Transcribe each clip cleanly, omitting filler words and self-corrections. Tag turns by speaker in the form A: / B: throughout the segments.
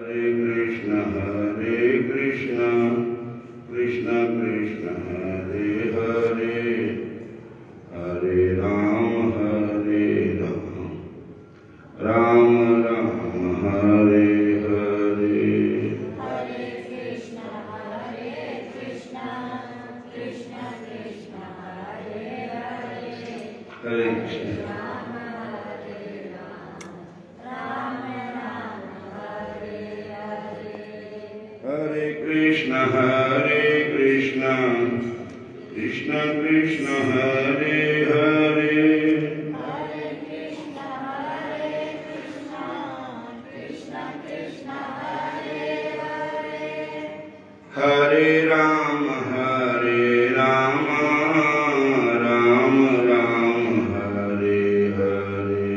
A: हरे कृष्ण कृष्ण कृष्ण हरे हरे, हरे राम राम राम हरे हरे।
B: हरे कृष्ण कृष्ण कृष्ण हरे हरे,
A: हरे कृष्ण
B: राम राम राम हरे हरे।
A: हरे कृष्ण कृष्ण कृष्ण हरे हरे,
B: हरे कृष्ण कृष्ण हरे हरे,
A: हरे राम राम राम हरे हरे।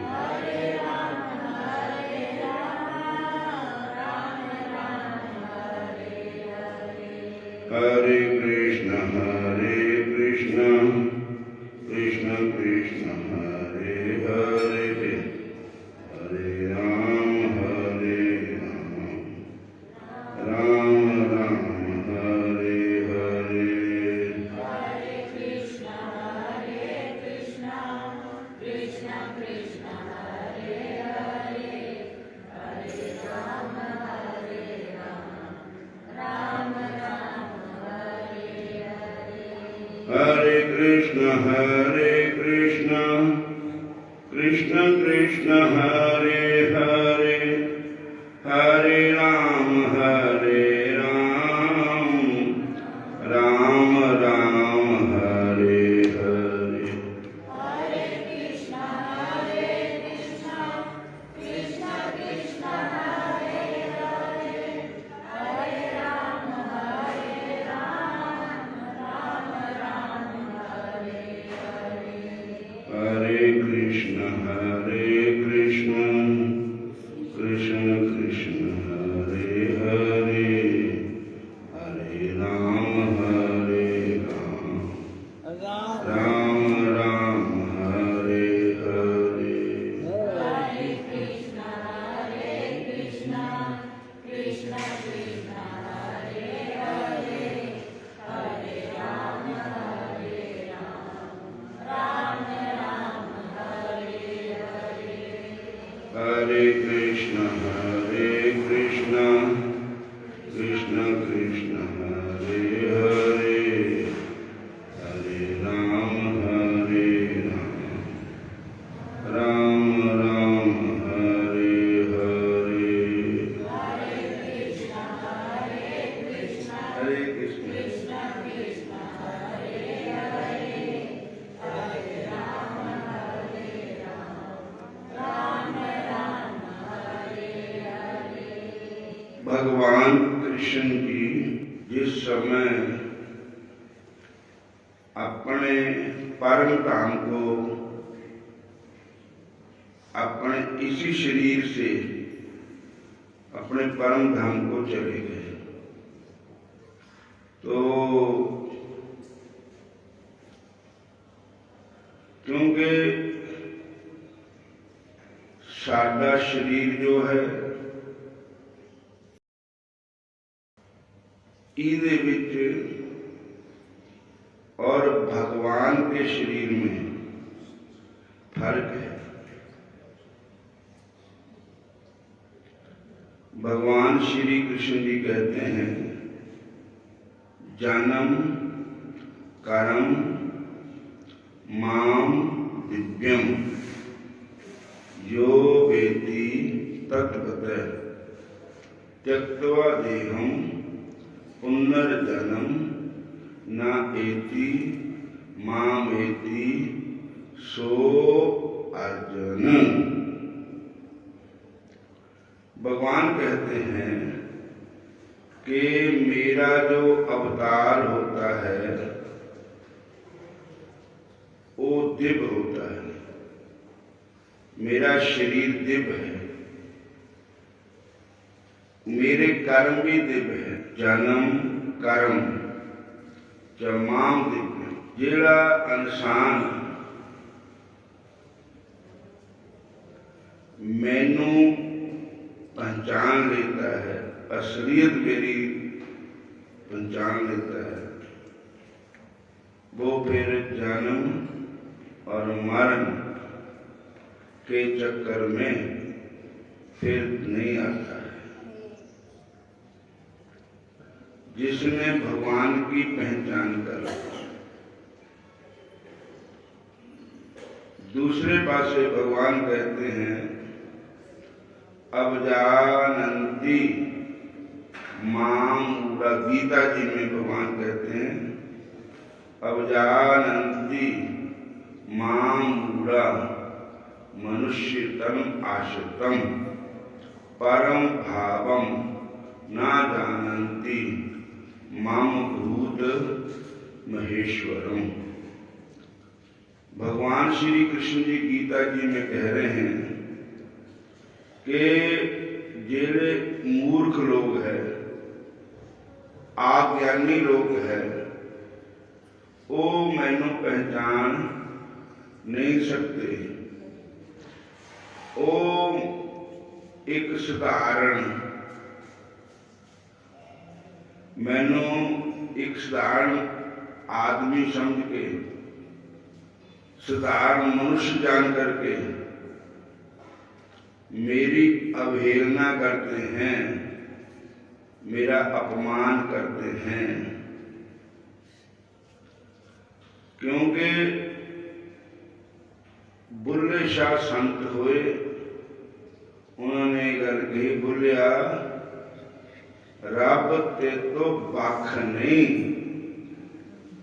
B: हरे राम राम हरे हरे।
A: हरे कृष्ण कृष्ण कृष्ण हरे हरे, हरे राम राम हरे हरे।
B: हरे कृष्ण कृष्ण कृष्ण हरे हरे, हरे राम राम हरे हरे।
A: हरे कृष्ण कृष्ण हरे हरे, हरे राम राम हरे हरे।
B: हरे कृष्ण कृष्ण कृष्ण हरे हरे, हरे राम राम हरे हरे।
A: हरे कृष्ण कृष्ण कृष्ण हरे हरे, हरे राम राम हरे हरे।
B: हरे कृष्ण कृष्ण कृष्ण हरे हरे, हरे राम राम हरे हरे।
A: हरे कृष्ण कृष्ण कृष्ण हरे हरे, हरे राम राम हरे हरे।
B: हरे कृष्ण
A: हरे कृष्ण
B: कृष्ण कृष्ण हरे हरे, हरे राम हरे हरे।
A: भगवान कृष्ण जी जिस समय अपने परम धाम को अपने इसी शरीर से अपने परम धाम को चले गए, तो क्योंकि सादा शरीर जो है इहदे विच और भगवान के शरीर में फर्क है। भगवान श्री कृष्ण जी कहते हैं, जन्म कर्म माम दिव्यम यो वेति तत्वतः त्यक्त्वा देहम पुनर्जन्म न एति मामेति सो अर्जुन। भगवान कहते हैं कि मेरा जो अवतार होता है वो दिव्य होता है, मेरा शरीर दिव्य है, मेरे कर्म भी दिव्य है। जन्म कर्म जमाम दिव्य, जेड़ा इंसान मैनू पहचान लेता है, असलियत मेरी पहचान लेता है, वो फिर जन्म और मरण के चक्कर में फिर नहीं आता है। जिसने भगवान की पहचान कर रखा। दूसरे पासे भगवान कहते हैं अब जानती माम मूढ़ा। गीता जी में भगवान कहते हैं अब जानती माम मूढ़ा मनुष्य तम आश्रितम परम भावम ना जानती माम भूत महेश्वरम। भगवान श्री कृष्ण जी गीता जी में कह रहे हैं कि जेड़े मूर्ख लोग हैं, अज्ञानी लोग हैं, वो मैनू पहचान नहीं सकते। वो एक साधारण मैनू एक साधारण आदमी समझ के, साधारण मनुष्य जान करके मेरी अवहेलना करते हैं, मेरा अपमान करते हैं। क्योंकि बुल्ले शाह संत हुए, उन्होंने गल कही बुलिया रब ते तो बख नहीं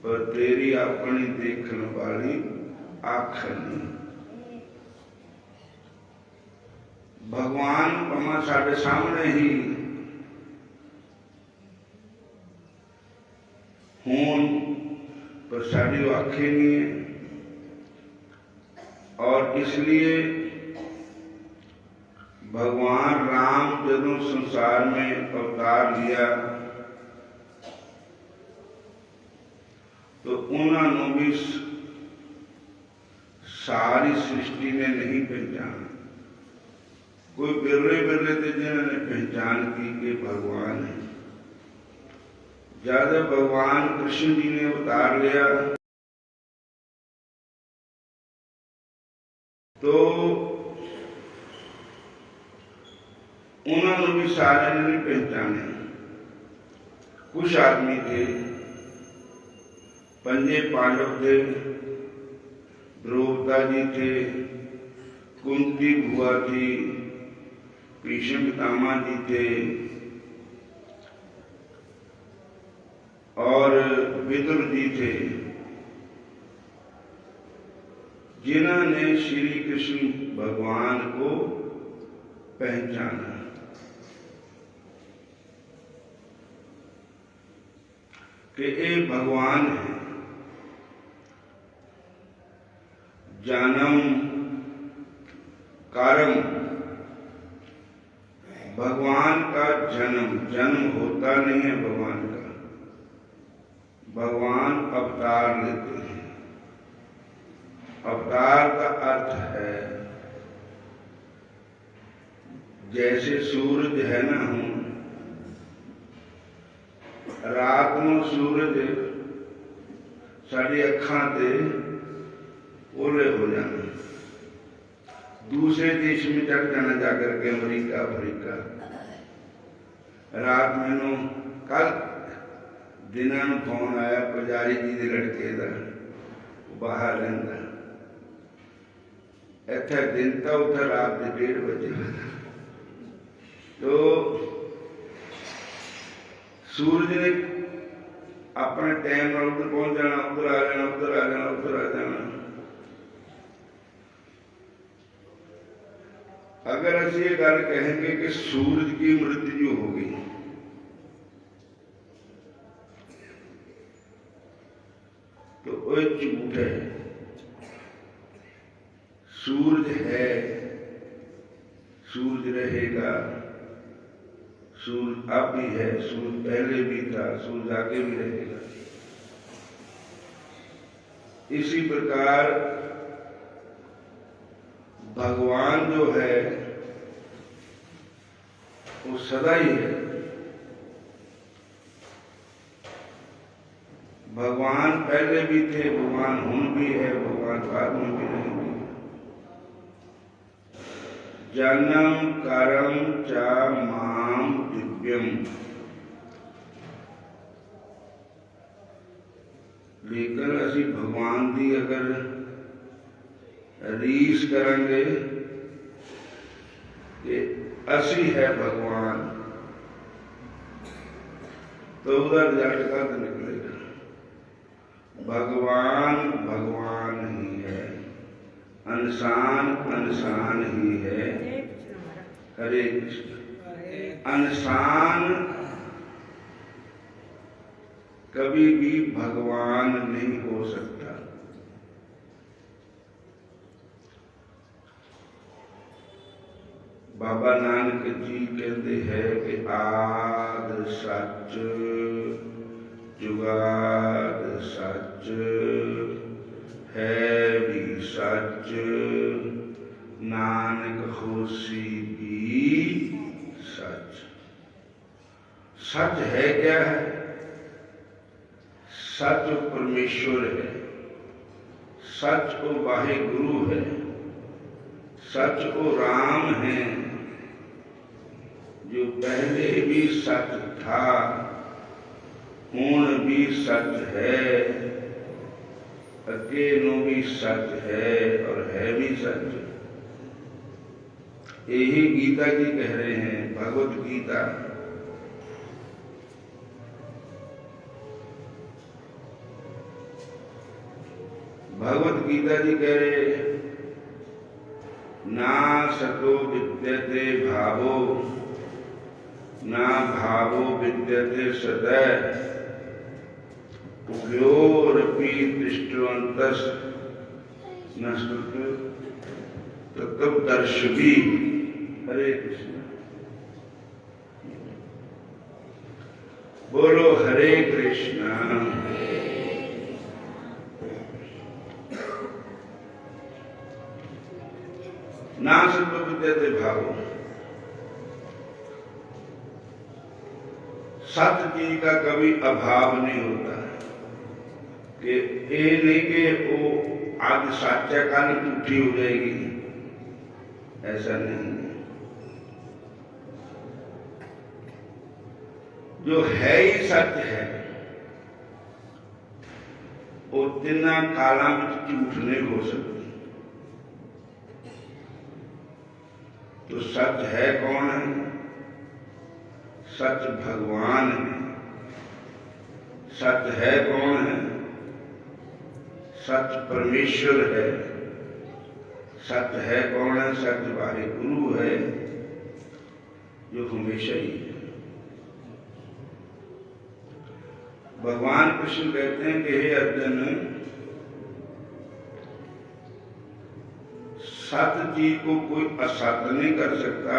A: पर तेरी अपनी देखने वाली आँख नहीं। भगवान पमा साढ़े सामने ही हूं पर साड़ी आँखें नहीं है। और इसलिए भगवान राम जदों संसार में अवतार लिया तो उन्होंने भी सारी सृष्टि ने नहीं पहचाना। कोई बिरले बिरले थे जिन्होंने पहचान की कि भगवान है। जब भगवान कृष्ण जी ने अवतार लिया तो उन्होंने भी सारे ने नहीं पहचाने। कुछ आदमी थे, पंजे पांडव थे, द्रौपदा जी थे, कुंती बुआ थी, भीष्म पितामह जी थे और विदुर जी थे, जिन्होंने श्री कृष्ण भगवान को पहचाना। कि ये भगवान है। जन्म कर्म, भगवान का जन्म होता नहीं है। भगवान का भगवान अवतार लेते हैं। अवतार का अर्थ है जैसे सूरज है ना, हम रात में सूरज साड़ी अखां ते ओले हो जाना, दूसरे देश में चढ़ जाना जाकर के अमरीका। रात मैनू कल दिना फोन आया पुजारी जी के लड़के का, बाहर रहता, इत्थे दिन था उधर रात के 1:30 बजे। तो सूरज ने अपने टाइम पर उधर पहुंच जाना, उधर आ जाना, उधर आ जाना, उधर आ जाना। अगर असं ये गल कहेंगे कि सूरज की मृत्यु हो गई तो वह झूठ है। सूरज है, सूरज रहेगा, सूरज अब भी है, सूरज पहले भी था, सूरज आगे भी रहेगा। इसी प्रकार भगवान जो है वो सदा ही है। भगवान पहले भी थे, भगवान हुन भी है, भगवान बाद में भी रहेंगे। जन्म कर्म च माम दिव्यम, लेकिन असी भगवान की अगर रीस करेंगे कि असी है भगवान, तो उधर रिजल्ट कब निकलेगा? भगवान भगवान ही है, इंसान इंसान ही है। हरे कृष्ण। इंसान कभी भी भगवान नहीं हो सकता। बाबा नानक जी कहते हैं कि आद सच जुगाद सच है भी सच, नानक होसी भी सच। सच है क्या है? सच परमेश्वर है, सच को वाहे गुरु है, सच को राम है, जो पहले भी सच था, हुण भी सच है, अगे नो भी सच है और है भी सच। यही गीता जी कह रहे हैं, भगवत गीता। भगवत गीता जी कह रहे, ना सतो विद्यते भावो, ना भावो विद्यते सदैव, उभयोरपि दृष्टवन्तस् न तत्त्वदर्शिभिः। हरे कृष्ण। बोलो हरे कृष्ण। ना सत्व विद्यते भावो, सत्य चीज का कभी अभाव नहीं होता कि ये नहीं कि वो आज सच्चा कल झूठी हो जाएगी, ऐसा नहीं। जो है ही सत्य है, वो तिना काला में झूठ नहीं हो सकती। तो सच है कौन है? सच भगवान है। सच है कौन है? सच परमेश्वर है। सच है कौन है? सच वाहे गुरु है, जो हमेशा ही है। भगवान कृष्ण कहते हैं कि हे अर्जुन, सत्य चीज को कोई असत्य नहीं कर सकता,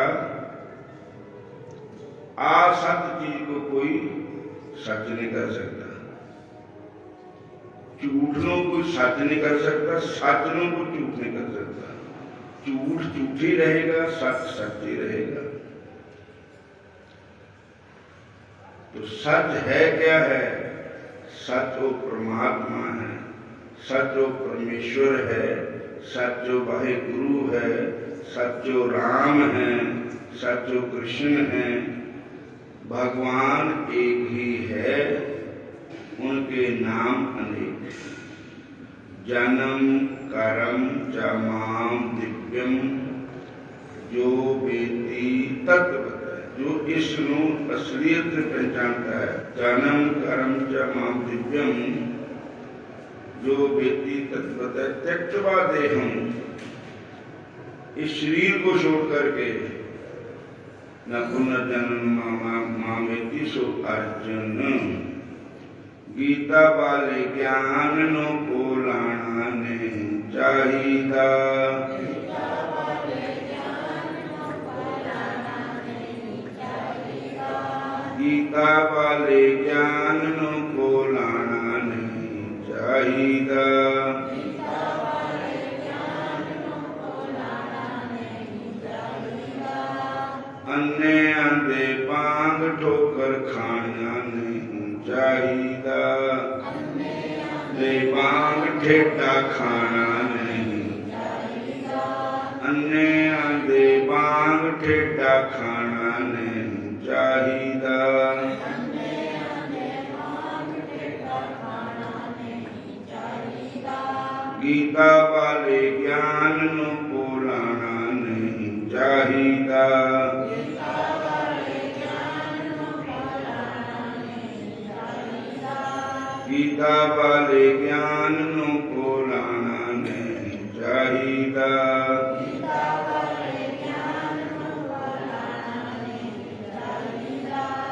A: असत्य चीज को कोई सच नहीं कर सकता, झूठ नो कोई सच नहीं कर सकता, सच नो कोई झूठ नहीं कर सकता। झूठ झूठ ही रहेगा, सच सच ही रहेगा। तो सच है क्या है? सच वो परमात्मा है, सच वो परमेश्वर है, सच जो वाहे गुरु है, सच जो राम है, सच जो कृष्ण है। भगवान एक ही है, उनके नाम अनेक। जन्म कर्म च माम दिव्यम, जो बेटी तत्वत है, जो इसनु असलियत पहचानता है। जन्म कर्म च माम दिव्यम, जो व्यक्ति तत्वत त्यक्तवा देहम, इस शरीर को छोड़ करके न पुनर्जन्म मामेति सो अर्जुन। गीता वाले ज्ञान नो को लाना नहीं चाहिदा, गीता वाले ज्ञान नो को लाना नहीं चाहिदा। अन्य आंदे बांग ठोकर खाना नहीं चाहिदा, दे बांग ठेडा खाना नहीं चाहिदा, अन्ने दे बांग ठेडा खाना नहीं चाहिदा, गीता वाले ज्ञान नू भुलाना नहीं चाहिदा, गीता वाले ज्ञान नू भुलाना नहीं चाहिदा।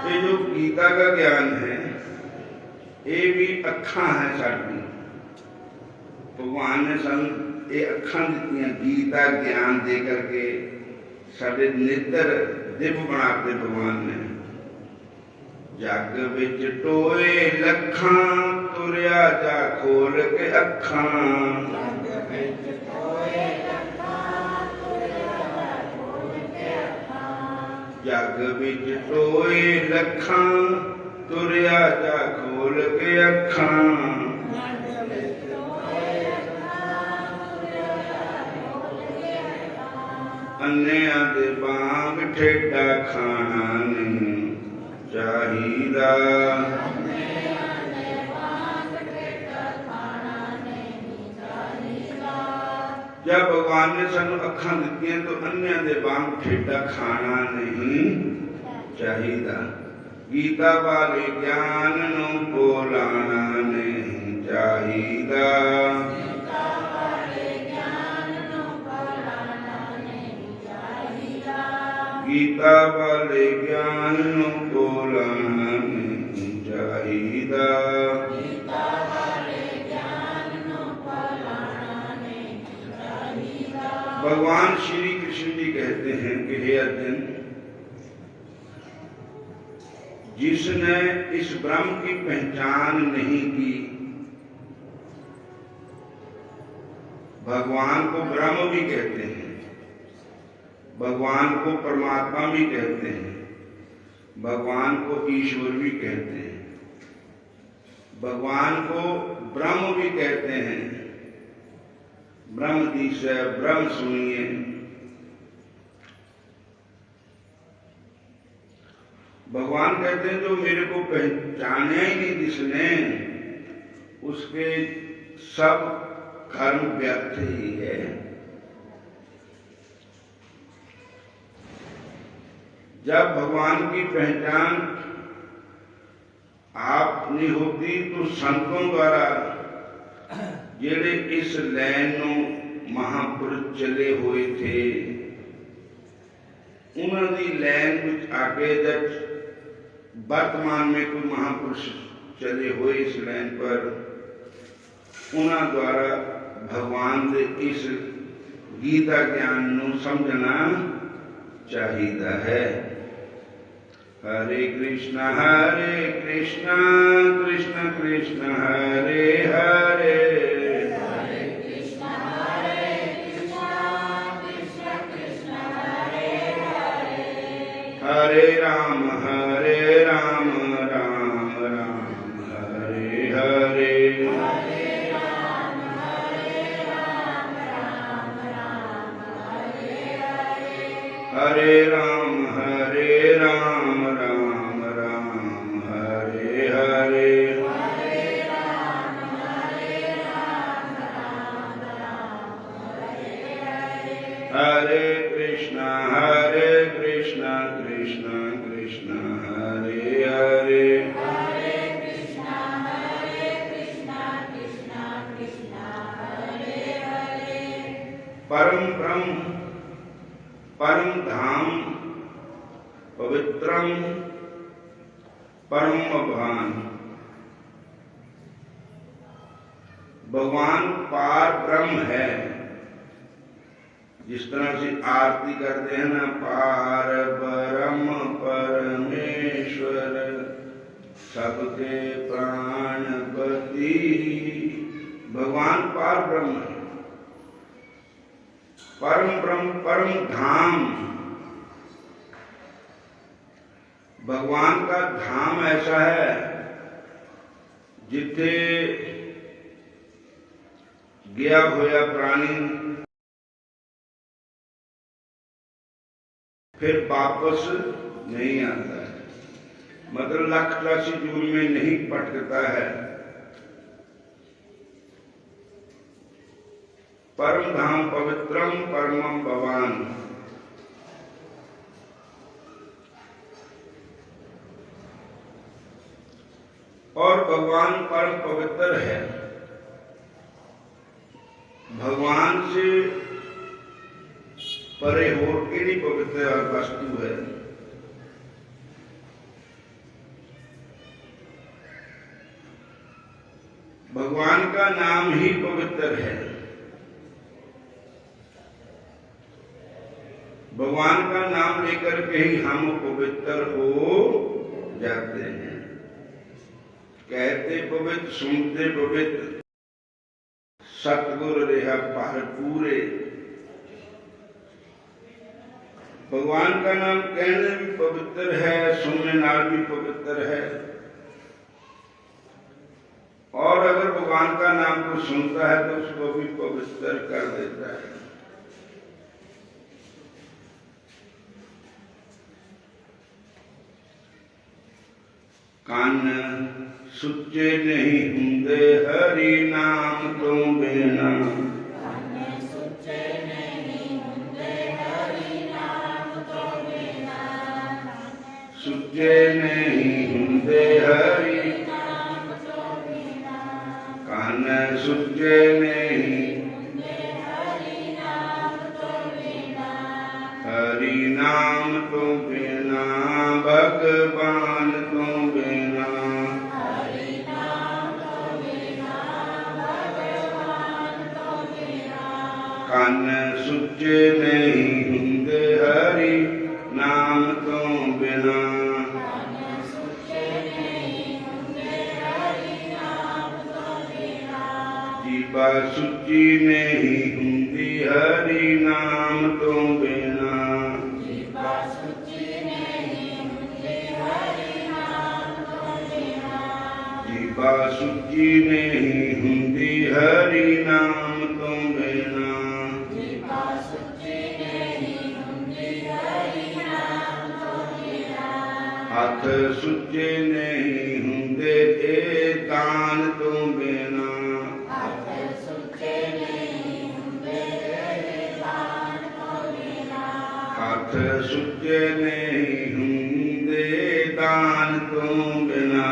A: ये जो गीता का ज्ञान है ये भी अखा है साड़ी। भगवान ने सन ये अखा दी गीता ज्ञान दे करके साढ़े निद्र दिव बनाते भगवान ने। जग विच टोए लखां तुरया जा खोल के अखां, जग विच टोए लखां तुरया जा खोल के अखां, अन्नियां दे बांग ठेडा खाना नहीं चाहिदा, जब भगवान ने सानू अखां दित्तियां तो अन्नियां दे बांग ठेडा खाना नहीं चाहिदा, गीता वाले ज्ञान नू भुलाना नहीं चाहिदा, गीता वाले ज्ञान नू भुलाना नहीं चाहिदा। भगवान श्री कृष्ण जी कहते हैं कि हे अर्जुन, जिसने इस ब्रह्म की पहचान नहीं की, भगवान को ब्रह्म भी कहते हैं, भगवान को परमात्मा भी कहते हैं, भगवान को ईश्वर भी कहते हैं, भगवान को ब्रह्म भी कहते हैं। ब्रह्म दी से ब्रह्म सुनिए। भगवान कहते हैं जो मेरे को पहचाना ही नहीं जिसने, उसके सब कर्म व्यर्थ ही है। जब भगवान की पहचान आप नहीं होती तो संतों द्वारा जेड़े इस लैन नू महापुरुष चले हुए थे, उन्होंने लैन में आगे जब वर्तमान में कोई महापुरुष चले हुए इस लैन पर, उन्होंने द्वारा भगवान के इस गीता ज्ञान नू समझना चाहिए है। हरे कृष्ण कृष्ण कृष्ण हरे हरे, हरे राम राम राम हरे हरे, हरे राम राम राम हरे हरे, हरे कृष्ण कृष्ण कृष्ण हरे हरे, परम ब्रह्म परम धाम पवित्रम परम भगवान, भगवान पार ब्रह्म है। जिस तरह से आरती करते हैं ना, पार ब्रह्म परमेश्वर सबके प्राणपति, भगवान पार ब्रह्म है, परम ब्रह्म परम धाम। भगवान का धाम ऐसा है जिथे गया होया प्राणी फिर वापस नहीं आता है, मतलब 1,84 जून में नहीं पटकता है। परम धाम पवित्रम परमम भवान। और भगवान परम पवित्र है। भगवान से परे होर केड़ी पवित्र वस्तु है। भगवान का नाम ही पवित्र है। भगवान का नाम लेकर के ही हम पवित्र हो जाते हैं। कहते पवित्र, सुनते पवित्र, सतगुर रेहा पार पूरे। भगवान का नाम कहने भी पवित्र है, सुनने नाल भी पवित्र है। और अगर भगवान का नाम को सुनता है तो उसको भी पवित्र कर देता है। कान सुच्चे नहीं हुंदे हरि नाम तो बिना। सुच्चे नहीं हुंदे हरि कान सुच्चे नहीं हरि नाम तो बिना भगवान तो बिना। कान सुच्चे नहीं हुंदे हरि नाम तो बिना। जीवा सुच्ची नहीं हुंदी हरि नाम तो बिना। जीवा सुच्ची नहीं हुंदी हरि नाम तो बिना। हथ सुच्चे नहीं हुंदे ए दान तो बिना। हथ सुच्चे नहीं हुंदे दान तो बिना।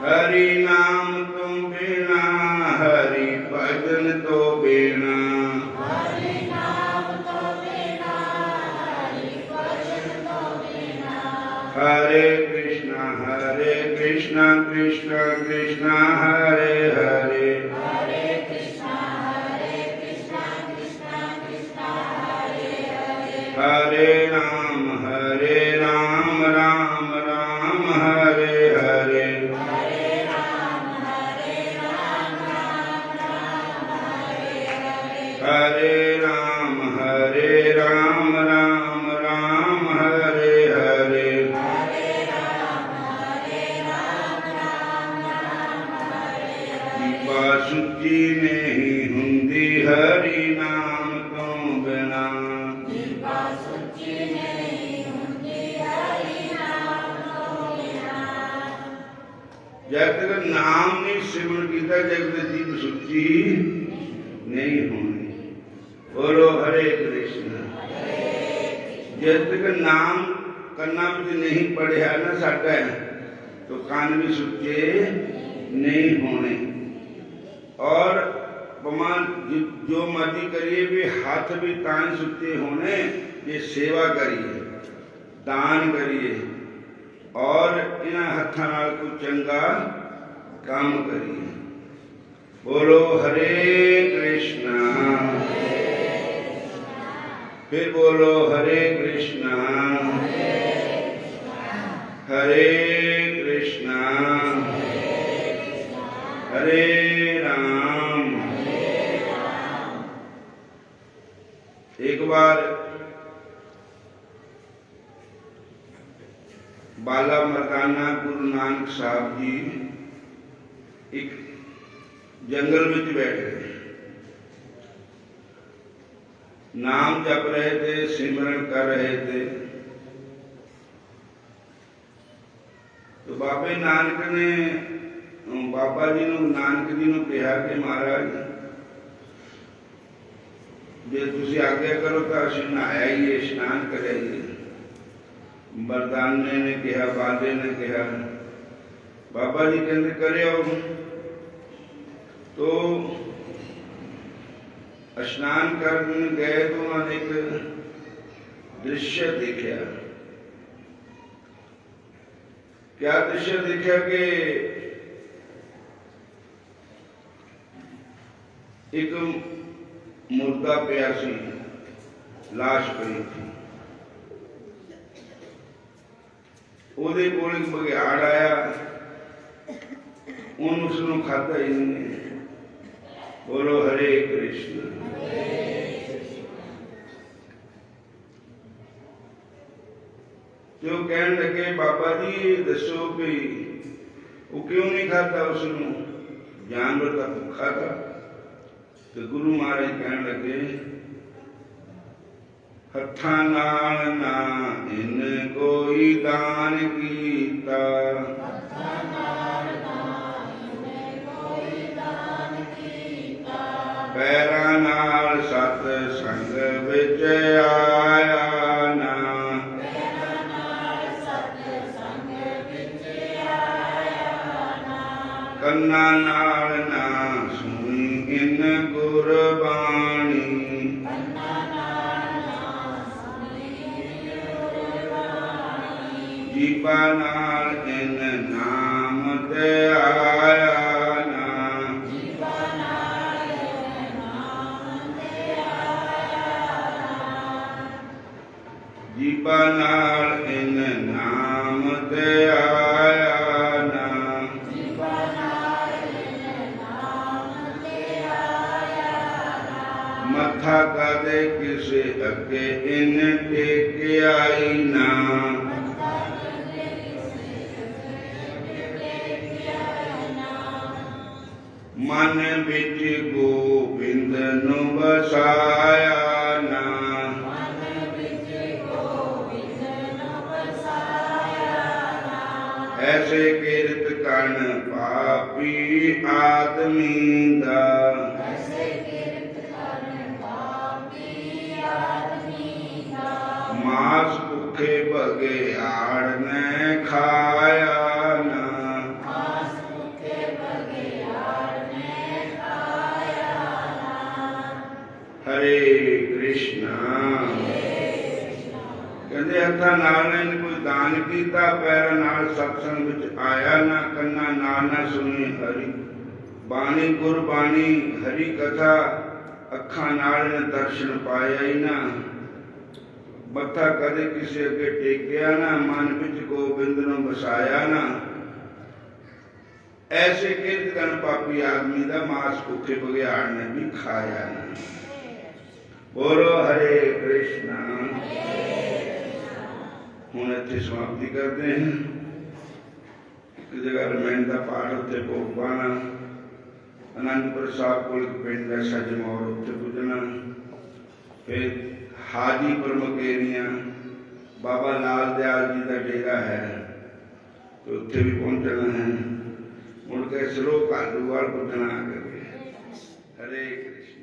A: हरि नाम तो बिना हरि भजन तो बिना। हरे कृष्णा कृष्णा कृष्णा हरे हरे। हरे राम राम राम हरे हरे। हरे राम राम राम हरे हरे। जीवा सुच्ची नहीं हुंदी हरि नाम तो बिना। जब तक नाम नहीं सिमरण किया जब तक जीव सुच्ची नहीं होनी। बोलो हरे कृष्ण। जब तक नाम करना भी नहीं पढ़िया ना साडा तो कान भी सुच्चे नहीं होने। और भगवान जो मर्जी करिए भी हाथ भी तान सुच्चे होने। ये सेवा करिए, दान करिए और इन्हां हत्थां नाल कोई चंगा काम करिए। बोलो हरे कृष्णा। फिर बोलो हरे कृष्णा हरे कृष्णा हरे राम एक बार बाला मर्दाना गुरु नानक साहब जी एक जंगल में बैठ गए, नाम जप रहे थे, सिमरन कर रहे थे। तो बाबे नानक ने बाबा जी नानक जी ने कहा कि महाराज जे तुसी आज्ञा करो तो असीं नहाइए, स्नान कराइए। मर्दाने ने कहा, बाले ने कहा। बाबा जी कहते करियो। तो स्नान करने गए तो उन्होंने एक दृश्य देखा। क्या दृश्य देखा कि एक मुर्दा प्यासी लाश पई थी, ਉਹਦੇ ਕੋਲ ਇੱਕ ਬਘਿਆੜ ਆਇਆ, ਉਹਨੂੰ ਉਸਨੂੰ ਖਾਧਾ ਹੀ ਨਹੀਂ। बोलो हरे कृष्ण। जो कहने लगे बाबा जी दसो भी वो क्यों नहीं खाता, उसनू जानवर का भुखा था। तो गुरु महाराज कहने लगे हत्था नाल ना इन कोई दान कीता, पैरां नाल सत संग विच आया ना, कन्ना नाल ना सुनी इन गुरबाणी, जीवा नाल इन नाम ते आया ना, जीवा नाल इन नाम ते आया ना, मथा कदे किसे अगे इन टेके आई ना, मन बिच गोबिंद नु बसाया ना, ऐसे किरत कन पापी आदमी दा, मास भुखे बघियाड़ ने खाया ना, हरे कृष्णा। कहते हथा नाल ने कोई दान कीता, पैर नाल सत्संग विच आया ना, कन्ना नाल ना सुनी हरि बाणी गुरबाणी, हरि कथा अखा नाल ने दर्शन पाया ही ना, मत्था कदे किसी अगे टेकिया ना, मन विच गोबिंद नू बसाया ना। ऐसे किरत कन पापी आदमी दा मास भुखे बघियाड़ ने भी खाया ना। बोलो हरे कृष्णा। हुण इत्थे समाप्ति करते हैं। एक जगह रमैन का पाठ उत्थे भोग पाना, आनंदपुर साहब को पिंड है सजमौर, उत्थे पुजना, फिर हाजीपुर मकेरियां बाबा लाल दयाल जी का डेरा है, तो उत्थे भी पहुंचना है। मुड़ के सरो कालूवाल पुजना करके। हरे कृष्ण।